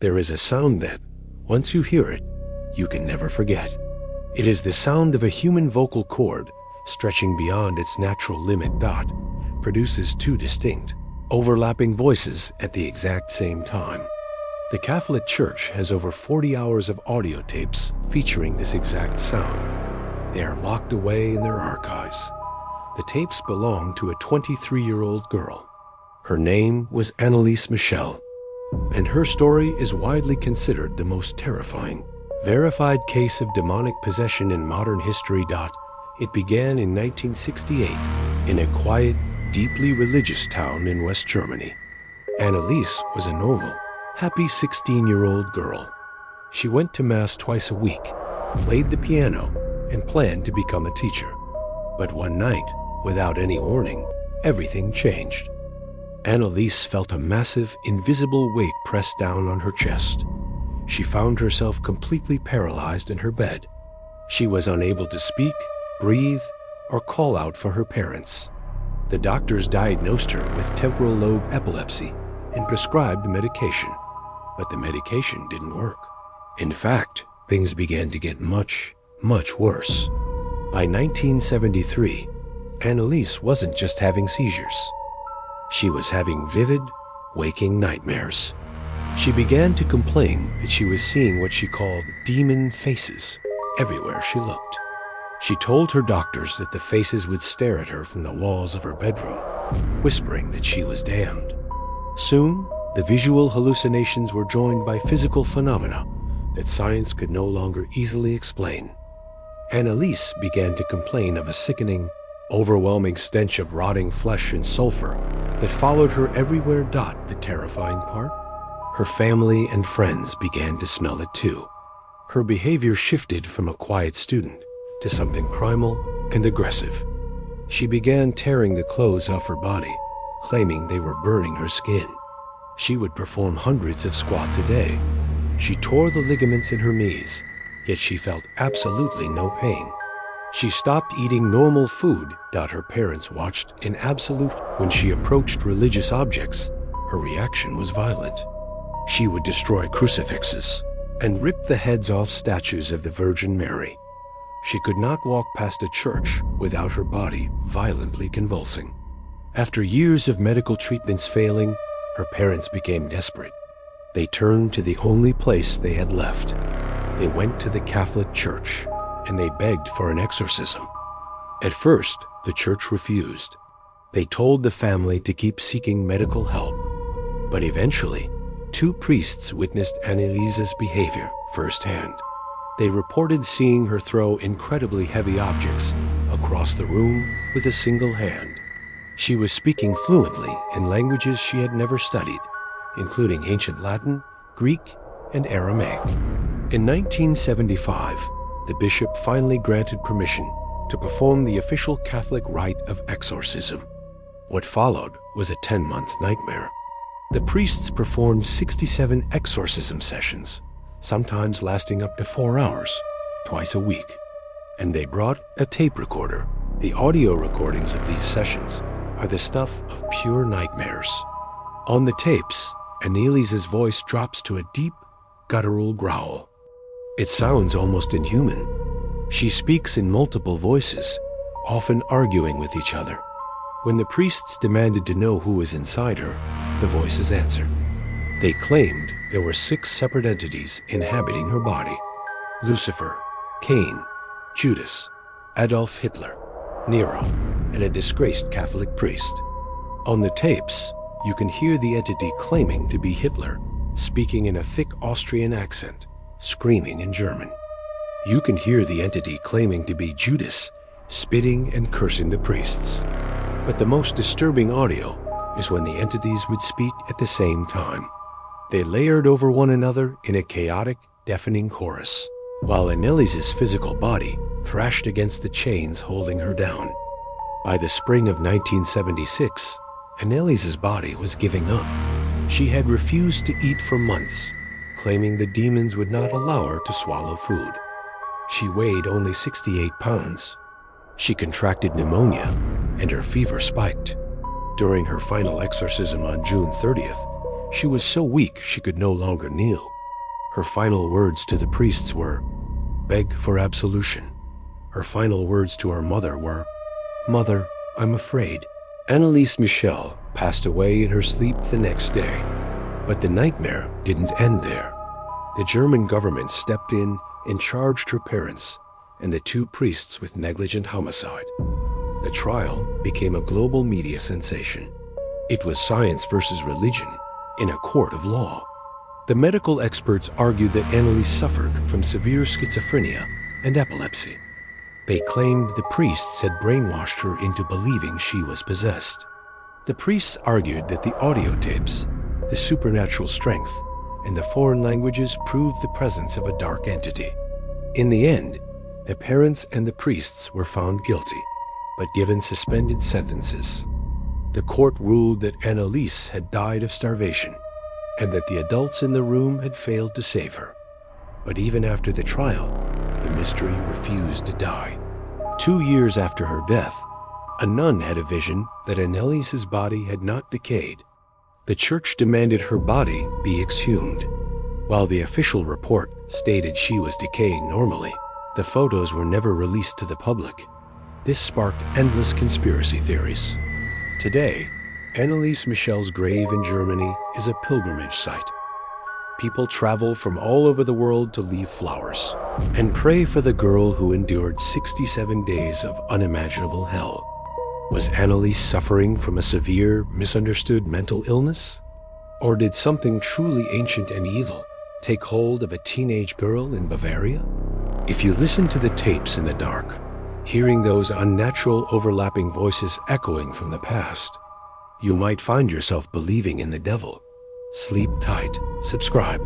There is a sound that, once you hear it, you can never forget. It is the sound of a human vocal cord stretching beyond its natural limit. Produces two distinct, overlapping voices at the exact same time. The Catholic Church has over 40 hours of audio tapes featuring this exact sound. They are locked away in their archives. The tapes belong to a 23-year-old girl. Her name was Anneliese Michel, and her story is widely considered the most terrifying, verified case of demonic possession in modern history. It began in 1968 in a quiet, deeply religious town in West Germany. Anneliese was a normal, happy 16-year-old girl. She went to Mass twice a week, played the piano, and planned to become a teacher. But one night, without any warning, everything changed. Anneliese felt a massive, invisible weight pressed down on her chest. She found herself completely paralyzed in her bed. She was unable to speak, breathe, or call out for her parents. The doctors diagnosed her with temporal lobe epilepsy and prescribed medication, but the medication didn't work. In fact, things began to get much, much worse. By 1973, Anneliese wasn't just having seizures. She was having vivid, waking nightmares. She began to complain that she was seeing what she called demon faces everywhere she looked. She told her doctors that the faces would stare at her from the walls of her bedroom, whispering that she was damned. Soon, the visual hallucinations were joined by physical phenomena that science could no longer easily explain. Anneliese began to complain of a sickening, overwhelming stench of rotting flesh and sulfur that followed her everywhere. The terrifying part? Her family and friends began to smell it too. Her behavior shifted from a quiet student to something primal and aggressive. She began tearing the clothes off her body, claiming they were burning her skin. She would perform hundreds of squats a day. She tore the ligaments in her knees, yet she felt absolutely no pain. She stopped eating normal food. Her parents watched in absolute. When she approached religious objects, her reaction was violent. She would destroy crucifixes and rip the heads off statues of the Virgin Mary. She could not walk past a church without her body violently convulsing. After years of medical treatments failing, her parents became desperate. They turned to the only place they had left. They went to the Catholic Church, and they begged for an exorcism. At first, the church refused. They told the family to keep seeking medical help. But eventually, two priests witnessed Anneliese's behavior firsthand. They reported seeing her throw incredibly heavy objects across the room with a single hand. She was speaking fluently in languages she had never studied, including ancient Latin, Greek, and Aramaic. In 1975, the bishop finally granted permission to perform the official Catholic rite of exorcism. What followed was a 10-month nightmare. The priests performed 67 exorcism sessions, sometimes lasting up to 4 hours, twice a week. And they brought a tape recorder. The audio recordings of these sessions are the stuff of pure nightmares. On the tapes, Anneliese's voice drops to a deep, guttural growl. It sounds almost inhuman. She speaks in multiple voices, often arguing with each other. When the priests demanded to know who was inside her, the voices answered. They claimed there were 6 separate entities inhabiting her body: Lucifer, Cain, Judas, Adolf Hitler, Nero, and a disgraced Catholic priest. On the tapes, you can hear the entity claiming to be Hitler, speaking in a thick Austrian accent, screaming in German. You can hear the entity claiming to be Judas, spitting and cursing the priests. But the most disturbing audio is when the entities would speak at the same time. They layered over one another in a chaotic, deafening chorus, while Anneliese's physical body thrashed against the chains holding her down. By the spring of 1976, Anneliese's body was giving up. She had refused to eat for months, claiming the demons would not allow her to swallow food. She weighed only 68 pounds. She contracted pneumonia, and her fever spiked. During her final exorcism on June 30th, She was so weak she could no longer kneel. Her final words to the priests were, "Beg for absolution." Her final words to her mother were, "Mother, I'm afraid." Anneliese Michel passed away in her sleep the next day. But the nightmare didn't end there. The German government stepped in and charged her parents and the two priests with negligent homicide. The trial became a global media sensation. It was science versus religion in a court of law. The medical experts argued that Anneliese suffered from severe schizophrenia and epilepsy. They claimed the priests had brainwashed her into believing she was possessed. The priests argued that the audio tapes, the supernatural strength, and the foreign languages proved the presence of a dark entity. In the end, the parents and the priests were found guilty, but given suspended sentences. The court ruled that Anneliese had died of starvation, and that the adults in the room had failed to save her. But even after the trial, the mystery refused to die. 2 years after her death, a nun had a vision that Anneliese's body had not decayed. The church demanded her body be exhumed. While the official report stated she was decaying normally, the photos were never released to the public. This sparked endless conspiracy theories. Today, Anneliese Michel's grave in Germany is a pilgrimage site. People travel from all over the world to leave flowers and pray for the girl who endured 67 days of unimaginable hell. Was Anneliese suffering from a severe, misunderstood mental illness? Or did something truly ancient and evil take hold of a teenage girl in Bavaria? If you listen to the tapes in the dark, hearing those unnatural overlapping voices echoing from the past, you might find yourself believing in the devil. Sleep tight. Subscribe.